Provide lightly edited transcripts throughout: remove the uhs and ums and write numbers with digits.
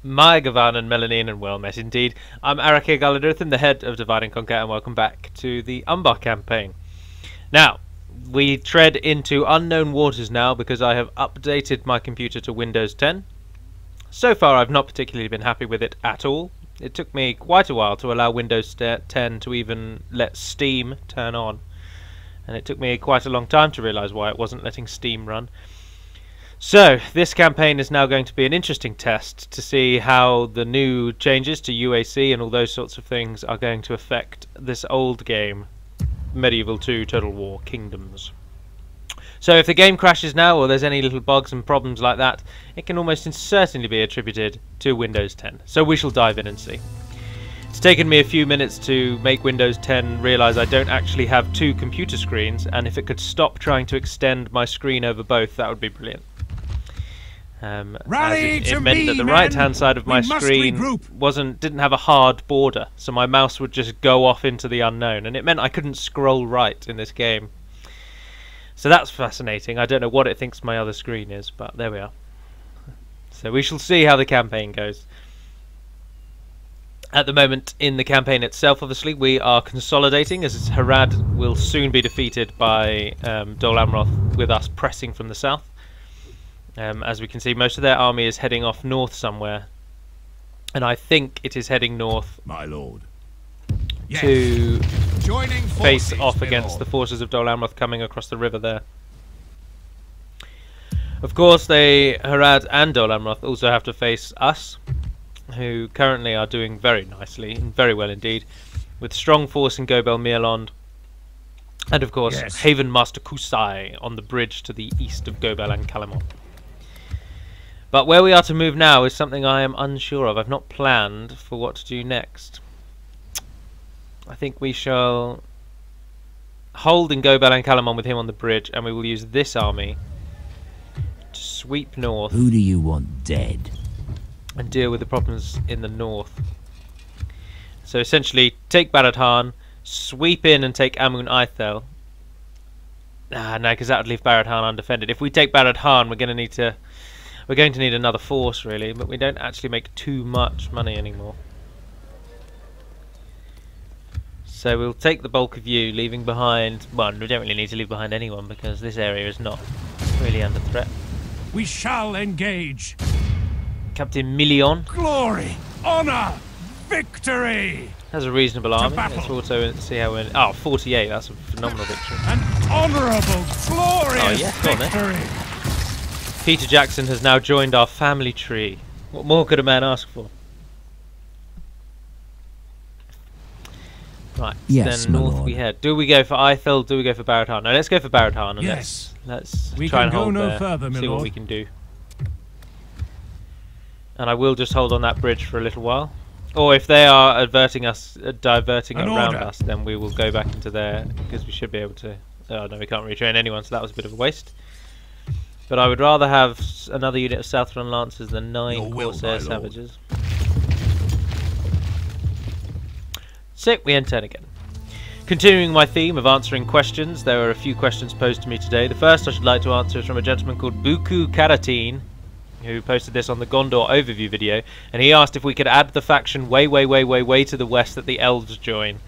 My Gavan and Melanin, and well met indeed. I'm Arake Galadurthin, the head of Divide and Conquer, and welcome back to the Umbar campaign. Now, we tread into unknown waters now because I have updated my computer to Windows 10. So far I've not particularly been happy with it at all. It took me quite a while to allow Windows 10 to even let Steam turn on. And it took me quite a long time to realise why it wasn't letting Steam run. So, this campaign is now going to be an interesting test to see how the new changes to UAC and all those sorts of things are going to affect this old game, Medieval 2 Total War Kingdoms. So if the game crashes now, or there's any little bugs and problems like that, it can almost certainly be attributed to Windows 10. So we shall dive in and see. It's taken me a few minutes to make Windows 10 realise I don't actually have two computer screens, and if it could stop trying to extend my screen over both, that would be brilliant. It meant that the right-hand side of my screen didn't have a hard border, so my mouse would just go off into the unknown, and it meant I couldn't scroll right in this game. So that's fascinating. I don't know what it thinks my other screen is, but there we are. So we shall see how the campaign goes. At the moment, in the campaign itself, obviously, we are consolidating, as Harad will soon be defeated by Dol Amroth, with us pressing from the south. As we can see, most of their army is heading off north somewhere, and I think it is heading north, my lord, to face off against the forces of Dol Amroth coming across the river there. Of course, Harad and Dol Amroth also have to face us, who currently are doing very nicely and very well indeed, with strong force in Gobel Mirlond, and of course Haven Master Kusai on the bridge to the east of Gobel and Kalamon. But where we are to move now is something I am unsure of. I've not planned for what to do next. I think we shall hold in Gobel and Kalamon with him on the bridge, and we will use this army to sweep north. Who do you want dead? And deal with the problems in the north. So essentially, take Barad Harn, sweep in and take Amun Aithel. No, because that would leave Barad Harn undefended. If we take Barad Harn, we're going to need another force, really, but we don't actually make too much money anymore. So we'll take the bulk of you, leaving behind... Well, we don't really need to leave behind anyone, because this area is not really under threat. We shall engage. Captain Million. Glory, honor, victory. Has a reasonable army. Let's also see how we're... Oh, 48, that's a phenomenal victory. An honourable, glorious victory. Peter Jackson has now joined our family tree. What more could a man ask for? Right, yes, then north we head. Do we go for Aithel? Do we go for Barad Harn? No, let's go for Barad Harn. And let's try and hold there, see what we can do. And I will just hold on that bridge for a little while. Or if they are diverting around us, then we will go back into there, because we should be able to... Oh no, we can't retrain anyone, so that was a bit of a waste. But I would rather have another unit of Southron Lancers than 9 Corsair Savages. So, we end turn again. Continuing my theme of answering questions, there are a few questions posed to me today. The first I should like to answer is from a gentleman called Buku Karatin, who posted this on the Gondor overview video, and he asked if we could add the faction way to the west that the elves join.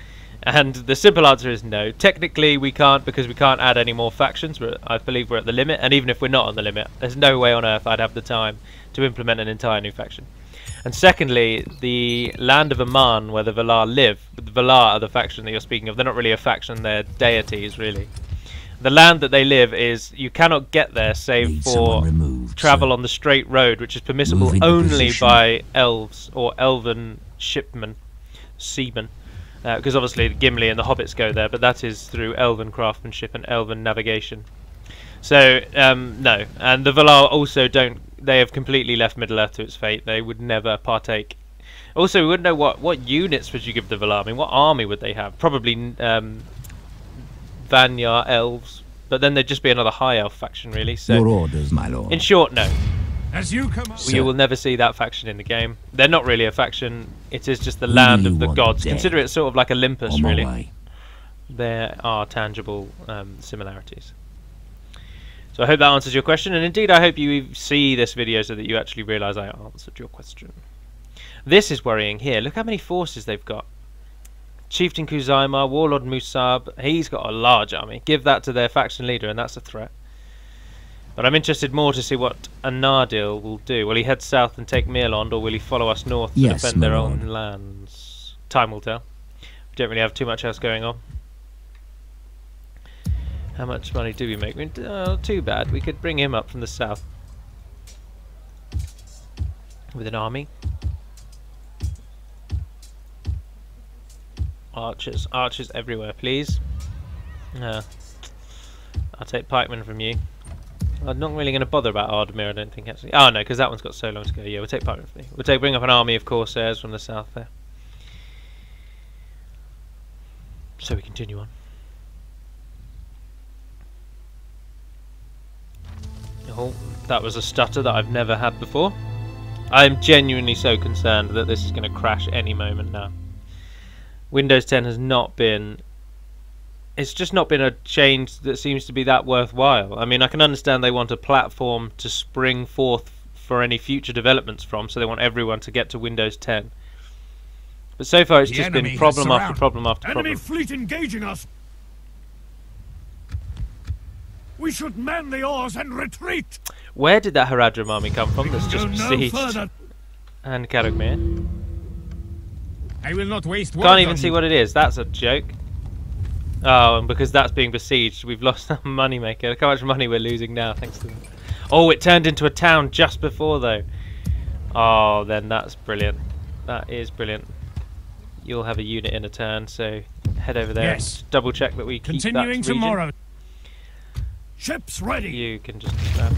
And the simple answer is no. Technically we can't, because we can't add any more factions. I believe we're at the limit, and even if we're not on the limit, there's no way on earth I'd have the time to implement an entire new faction. And secondly, the land of Aman, where the Valar live, the Valar are the faction that you're speaking of. They're not really a faction, they're deities really. The land that they live is, you cannot get there save for travel on the straight road, which is permissible only by elves or elven seamen. Because obviously Gimli and the hobbits go there, but that is through elven craftsmanship and elven navigation. So, no. And the Valar also don't... They have completely left Middle-earth to its fate. They would never partake. Also, we wouldn't know what units would you give the Valar. I mean, what army would they have? Probably Vanyar elves. But then there'd just be another high elf faction, really. So, your orders, my lord. In short, no. As you come up, you will never see that faction in the game. They're not really a faction. It is just the land of the gods. Dead? Consider it sort of like Olympus, really. Way. There are tangible similarities. So I hope that answers your question, and indeed I hope you see this video so that you actually realise I answered your question. This is worrying here. Look how many forces they've got. Chieftain Kuzaima, Warlord Musab, he's got a large army. Give that to their faction leader and that's a threat. But I'm interested more to see what Anardil will do. Will he head south and take Mirland, or will he follow us north to defend their own lands? Time will tell. We don't really have too much else going on. How much money do we make? Not too bad. We could bring him up from the south with an army. Archers, archers everywhere, please. I'll take pikemen from you. I'm not really going to bother about Ardmir, I don't think, actually. Oh no, because that one's got so long to go. Yeah, we'll take pikemen from you. We'll bring up an army of corsairs from the south there. So we continue on. Oh, that was a stutter that I've never had before. I'm genuinely so concerned that this is going to crash any moment now. Windows 10 has not been... It's just not been a change that seems to be that worthwhile. I mean, I can understand they want a platform to spring forth for any future developments from, so they want everyone to get to Windows 10. But so far it's just been problem after problem after problem. Enemy fleet engaging us! We should man the oars and retreat! Where did that Haradrim army come from that's just besieged? And Karagmir. I will not waste. Can't even see what it is. That's a joke. Oh, and because that's being besieged, we've lost our moneymaker. Look how much money we're losing now, thanks to them. Oh, it turned into a town just before, though. Oh, then that's brilliant. That is brilliant. You'll have a unit in a turn, so head over there. Yes. Double check that we keep continuing that region. Tomorrow. Ships ready. You can just grab.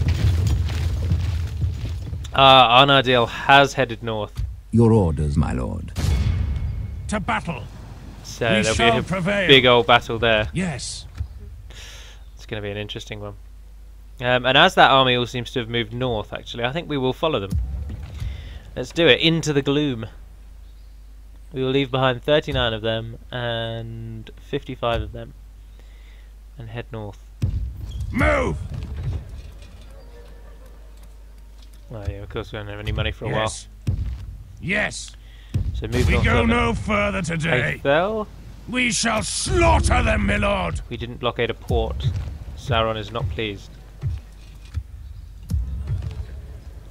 Anardil has headed north. Your orders, my lord. To battle. So there'll be a big old battle there. Yes. It's going to be an interesting one. And as that army all seems to have moved north, actually, I think we will follow them. Let's do it. Into the gloom. We will leave behind 39 of them and 55 of them and head north. Move! Well, yeah, of course we don't have any money for a while. Yes. So move we north. go no further today. We shall slaughter them, my lord. We didn't blockade a port. Sauron is not pleased.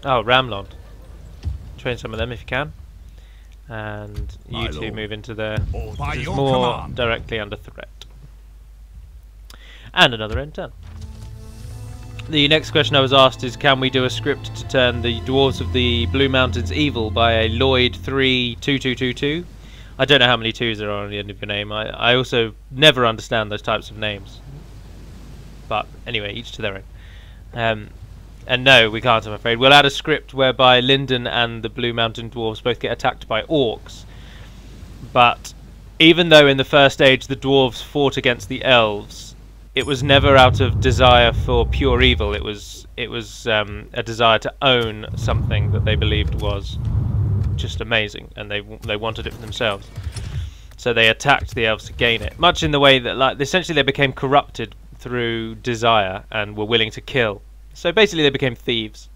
Oh, Ramlond. Train some of them if you can. And you two move into there. This is more directly under threat. And another end turn. The next question I was asked is, can we do a script to turn the Dwarves of the Blue Mountains evil by a Lloyd 32222? I don't know how many 2s there are on the end of your name. I also never understand those types of names. But anyway, each to their own. And no, we can't, I'm afraid. We'll add a script whereby Lyndon and the Blue Mountain Dwarves both get attacked by orcs. But even though in the first age the dwarves fought against the elves, it was never out of desire for pure evil. It was a desire to own something that they believed was just amazing, and they wanted it for themselves. So they attacked the elves to gain it. Much in the way that, like, essentially they became corrupted through desire and were willing to kill. So basically they became thieves.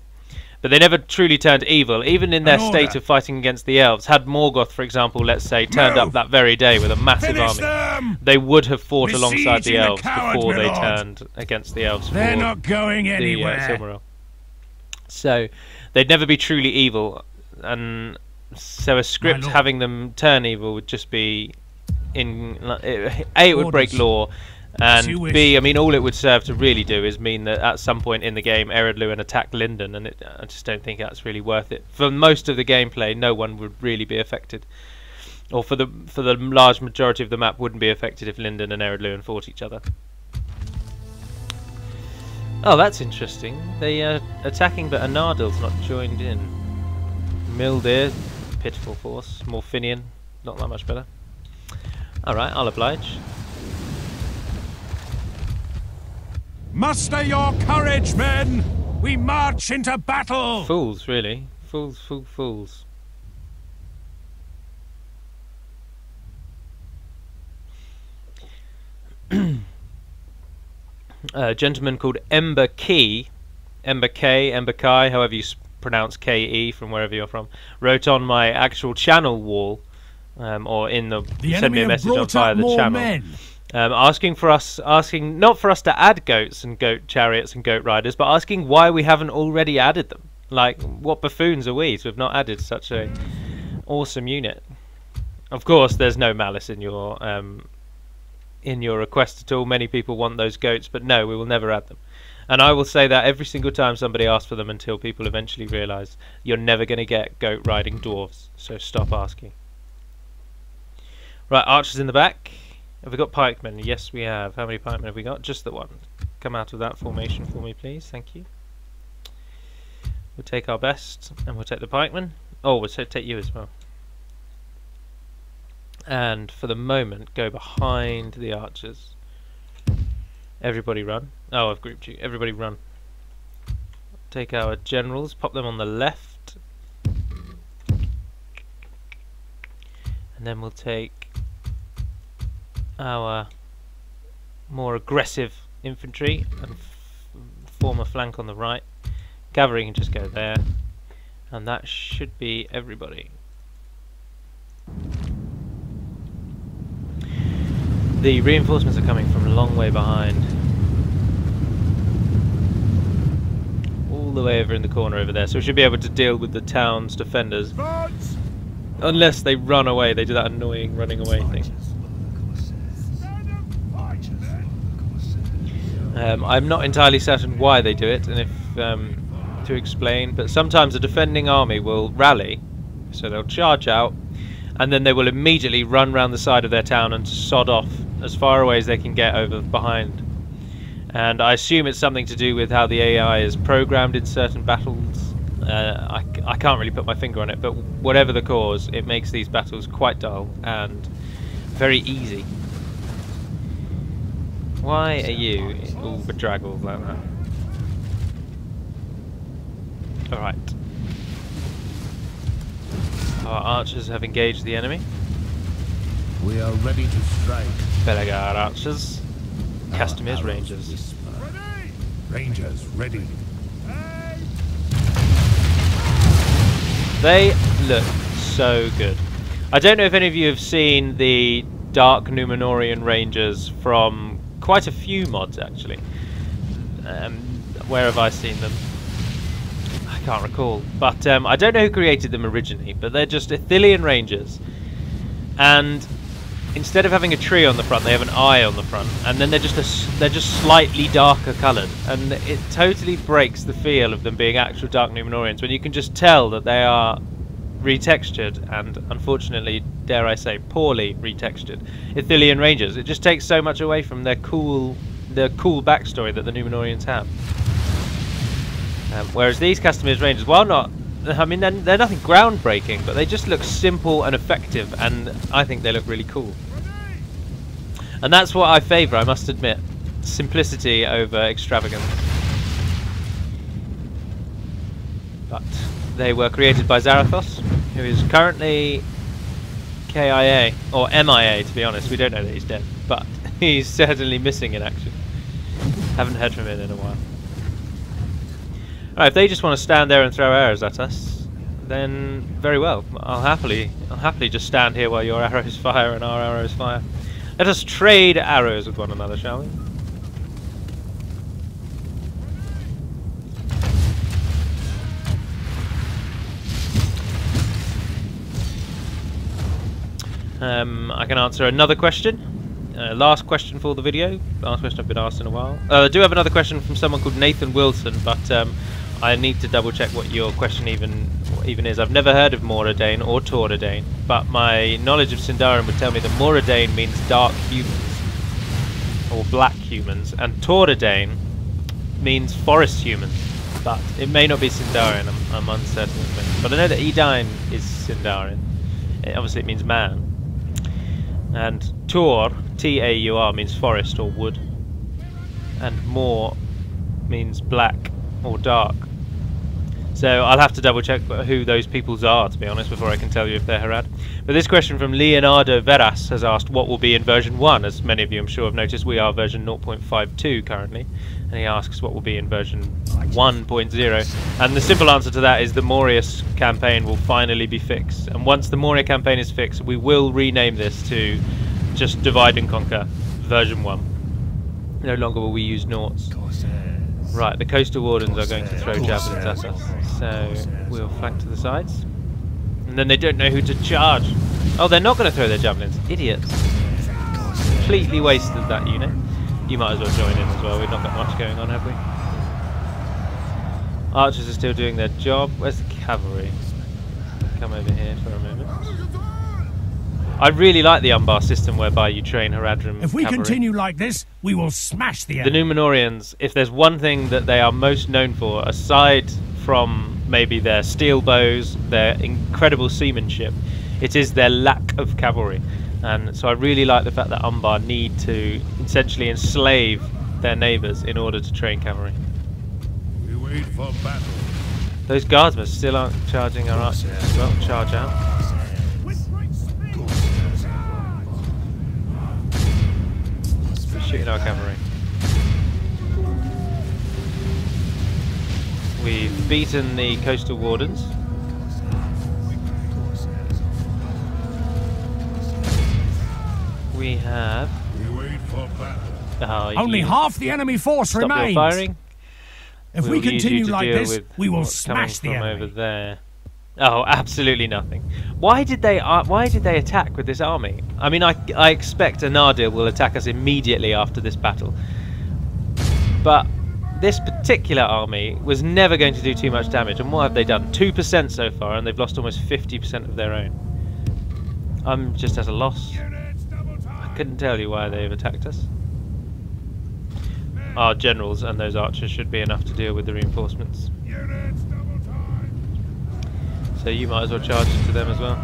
But they never truly turned evil, even in their state of fighting against the elves. Had Morgoth, for example, let's say, turned up that very day with a massive army, they would have fought alongside the elves before they turned against the elves. They're not going anywhere. Silmaril. So they'd never be truly evil, and so a script having them turn evil would just be it would break law. And B, I mean, all it would serve to really do is mean that at some point in the game, Ered Luin attacked Lyndon, and I just don't think that's really worth it. For most of the gameplay, no one would really be affected, or for the large majority of the map, wouldn't be affected if Lyndon and Ered Luin fought each other. Oh, that's interesting. They are attacking, but Anardil's not joined in. Mildir, pitiful force. Morfinian, not that much better. All right, I'll oblige. Muster your courage, men! We march into battle! Fools, really. Fools, fools. A gentleman called Ember Key, Ember K, Ember Kai, however you pronounce KE from wherever you're from, wrote on my actual channel wall, or in the send me a message on via the channel, asking not for us to add goats and goat chariots and goat riders, but asking why we haven't already added them. Like, what buffoons are we to have not added such a awesome unit? Of course, there's no malice in your request at all. Many people want those goats, but no, we will never add them. And I will say that every single time somebody asks for them, until people eventually realise you're never going to get goat riding dwarves. So stop asking. Right, archers in the back. Have we got pikemen? Yes, we have. How many pikemen have we got? Just the one. Come out of that formation for me, please. Thank you. We'll take our best, and we'll take the pikemen. Oh, we'll take you as well. And for the moment, go behind the archers. Everybody run. Oh, I've grouped you. Everybody run. Take our generals, pop them on the left. And then we'll take our more aggressive infantry and form a flank on the right. Cavalry can just go there. And that should be everybody. The reinforcements are coming from a long way behind. All the way over in the corner over there. So we should be able to deal with the town's defenders. Unless they run away. They do that annoying running away thing. I'm not entirely certain why they do it, and if to explain, but sometimes a defending army will rally. So they'll charge out, and then they will immediately run round the side of their town and sod off as far away as they can get over behind. And I assume it's something to do with how the AI is programmed in certain battles. I can't really put my finger on it, but whatever the cause, it makes these battles quite dull and very easy. Why are you all bedraggled like that? Alright. Our archers have engaged the enemy. We are ready to strike. Belegar archers. Castamir's rangers. Rangers ready. They look so good. I don't know if any of you have seen the Dark Númenorian Rangers from quite a few mods, actually. Where have I seen them? I can't recall. But I don't know who created them originally, but they're just Ithilien Rangers. And instead of having a tree on the front, they have an eye on the front, and then they're just slightly darker coloured, and it totally breaks the feel of them being actual Dark Númenorians when you can just tell that they are retextured, and unfortunately, dare I say, poorly retextured Ithilien Rangers. It just takes so much away from their cool backstory that the Númenorians have. Whereas these Castamir's Rangers, while not, I mean, they're nothing groundbreaking, but they just look simple and effective, and I think they look really cool. And that's what I favour, I must admit. Simplicity over extravagance. But they were created by Zarathos, who is currently KIA, or MIA to be honest. We don't know that he's dead, but he's certainly missing in action. Haven't heard from him in a while. Alright, if they just want to stand there and throw arrows at us, then very well. I'll happily just stand here while your arrows fire and our arrows fire. Let us trade arrows with one another, shall we? I can answer another question. Last question for the video. Last question I've been asked in a while. I do have another question from someone called Nathan Wilson, but I need to double check what your question even is. I've never heard of Moradane or Tordane, but my knowledge of Sindarin would tell me that Moradane means dark humans or black humans, and Tordane means forest humans. But it may not be Sindarin. I'm uncertain at the moment. But I know that Edain is Sindarin. Obviously, it means man. And Taur, T-A-U-R, means forest or wood. And Mor means black or dark. So I'll have to double check who those peoples are, to be honest, before I can tell you if they're Harad. But this question from Leonardo Veras has asked what will be in version 1. As many of you I'm sure have noticed, we are version 0.52 currently. And he asks what will be in version 1.0. And the simple answer to that is the Morius campaign will finally be fixed. And once the Moria campaign is fixed, we will rename this to just Divide and Conquer version 1. No longer will we use noughts. Right, the coastal wardens are going to throw javelins at us, so we'll flank to the sides. And then they don't know who to charge. Oh, they're not going to throw their javelins. Idiots. Completely wasted that unit. You might as well join in as well. We've not got much going on, have we? Archers are still doing their job. Where's the cavalry? Come over here for a moment. I really like the Umbar system whereby you train Haradrim If we cavalry. continue like this, we will smash the enemy. The Númenorians, if there's one thing that they are most known for, aside from maybe their steel bows, their incredible seamanship, it is their lack of cavalry. And so I really like the fact that Umbar need to essentially enslave their neighbours in order to train cavalry. We wait for battle. Those guardsmen still aren't charging our archers. Well, charge out. Shooting our cavalry. We've beaten the coastal wardens. We have. Only half the enemy force Stop remains. your firing. If We'll we use you continue to like deal this, with we will what's smash the coming from enemy. over there. Oh, absolutely nothing. Why did they attack with this army? I mean, I expect Anardil will attack us immediately after this battle. But this particular army was never going to do too much damage. And what have they done? 2% so far, and they've lost almost 50% of their own. I'm just at a loss. I couldn't tell you why they've attacked us. Our generals and those archers should be enough to deal with the reinforcements. So you might as well charge into them as well.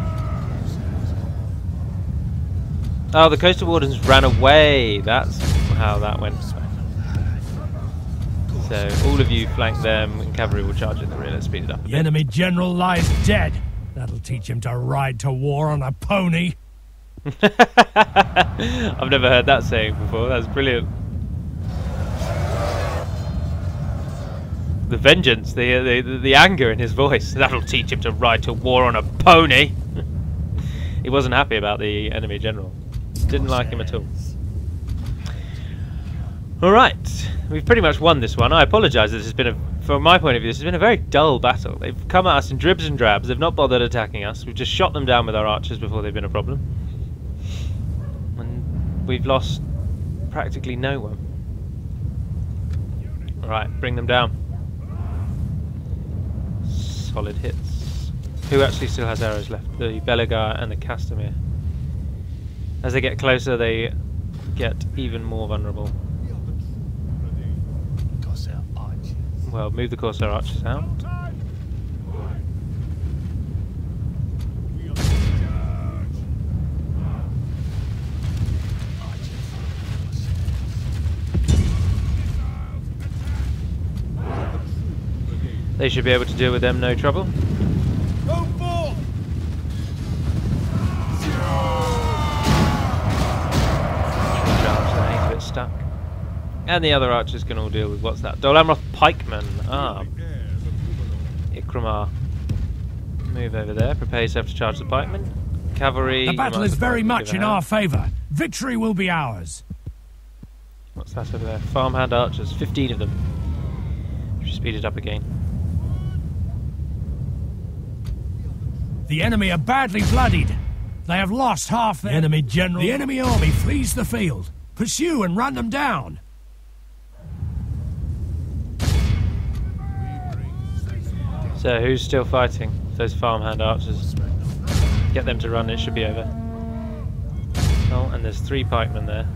Oh, the coastal wardens ran away. That's how that went. So all of you flank them, and cavalry will charge in the rear. Let's speed it up a The bit. enemy general lies dead. That'll teach him to ride to war on a pony. I've never heard that saying before. That's brilliant. The vengeance, the anger in his voice. That'll teach him to ride to war on a pony. He wasn't happy about the enemy general. Didn't like him at all. Alright, we've pretty much won this one. I apologise, this has been from my point of view, this has been a very dull battle. They've come at us in dribs and drabs, they've not bothered attacking us. We've just shot them down with our archers before they've been a problem. And we've lost practically no one. Alright, bring them down. Solid hits. Who actually still has arrows left? The Belegar and the Castamere. As they get closer, they get even more vulnerable. Well, move the Corsair archers out. They should be able to deal with them, no trouble. Go forth! He's a bit stuck. And the other archers can all deal with what's that? Dol Amroth pikemen. Ah. Ikramar. Move over there. Prepare yourself to charge the pikemen. Cavalry. The battle is very much in our favour. Victory will be ours. What's that over there? Farmhand archers. 15 of them. Should speed it up again. The enemy are badly bloodied. They have lost half their enemy general. The enemy army flees the field. Pursue and run them down. So who's still fighting? Those farmhand archers. Get them to run, it should be over. Oh, and there's 3 pikemen there.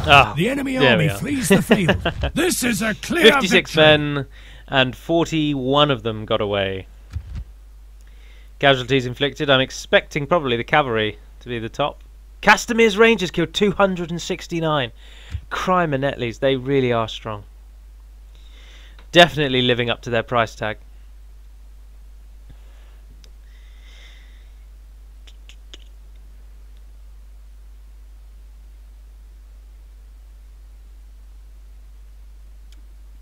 Ah, the enemy army flees the field. This is a clear 56 victory. men and 41 of them got away. Casualties inflicted. I'm expecting probably the cavalry to be the top. Castamere's Rangers killed 269. Criminetlis, they really are strong. Definitely living up to their price tag.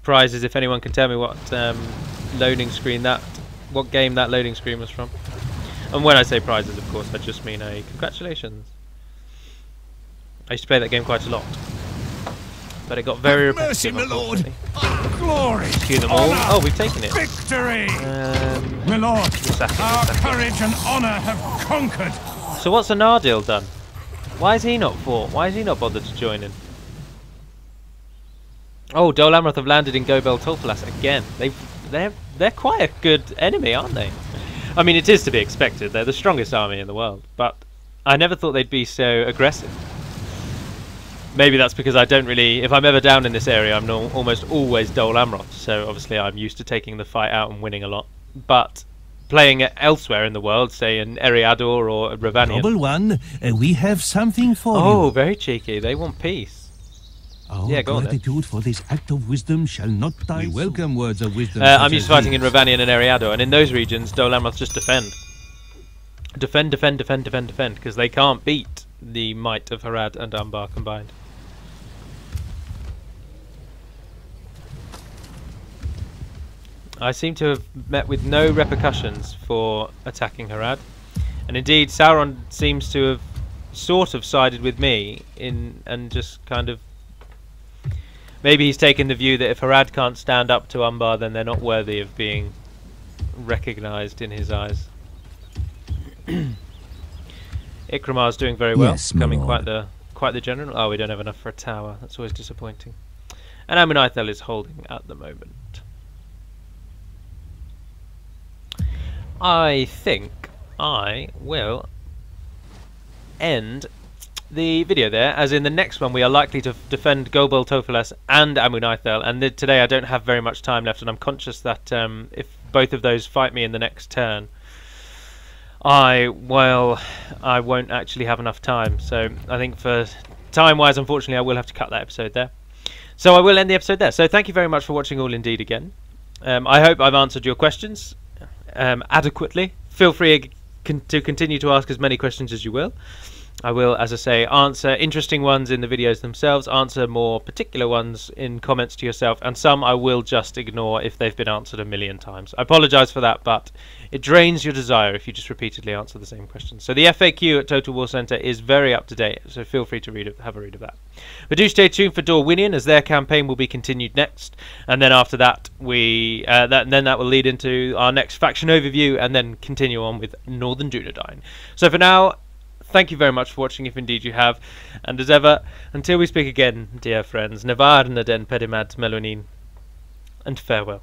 Prizes, if anyone can tell me what loading screen what game that loading screen was from. And when I say prizes, of course, I just mean a congratulations. I used to play that game quite a lot, but it got very repetitive. Mercy, my lord! Glory! Cue them all. Oh, we've taken it. Victory! My lord, our courage and honour have conquered. So what's Anardil done? Why is he not fought? Why is he not bothered to join in? Oh, Dol Amroth have landed in Gobel Tolfalas again. They're quite a good enemy, aren't they? I mean, it is to be expected. They're the strongest army in the world, but I never thought they'd be so aggressive. Maybe that's because I don't really... If I'm ever down in this area, I'm almost always Dol Amroth, so obviously I'm used to taking the fight out and winning a lot. But playing elsewhere in the world, say in Eriador or Ravanian... Double one, we have something for you. Oh, very cheeky. They want peace. Our yeah, go on then. gratitude for this act of wisdom shall not die. We welcome words of wisdom. I'm used to fighting in Ravanian and Eriador, and in those regions, Dol Amroth just defend. Defend, because they can't beat the might of Harad and Umbar combined. I seem to have met with no repercussions for attacking Harad, and indeed Sauron seems to have sort of sided with me and just kind of... Maybe he's taken the view that if Harad can't stand up to Umbar, then they're not worthy of being recognised in his eyes. Ikramar's doing very well, Yes, becoming my lord. quite the general. Oh, we don't have enough for a tower. That's always disappointing. And Amenithel is holding at the moment. I think I will end the video there, as in the next one we are likely to defend Gobel Tolfalas and Amenithel, and today I don't have very much time left, and I'm conscious that if both of those fight me in the next turn, I won't actually have enough time. So I think for time-wise, unfortunately, I will have to cut that episode there. So I will end the episode there. So thank you very much for watching all indeed again. I hope I've answered your questions adequately. Feel free to continue to ask as many questions as you will. I will, as I say, answer interesting ones in the videos themselves, answer more particular ones in comments to yourself, and some I will just ignore if they've been answered a million times. I apologise for that, but it drains your desire if you just repeatedly answer the same questions. So the FAQ at Total War Centre is very up to date, so feel free to have a read of that. But do stay tuned for Dorwinion, as their campaign will be continued next, and then after that that will lead into our next faction overview, and then continue on with Northern Dunedain. So for now, thank you very much for watching, if indeed you have, and as ever, until we speak again, dear friends, Nevar Naden Pedimad Melonin, and farewell.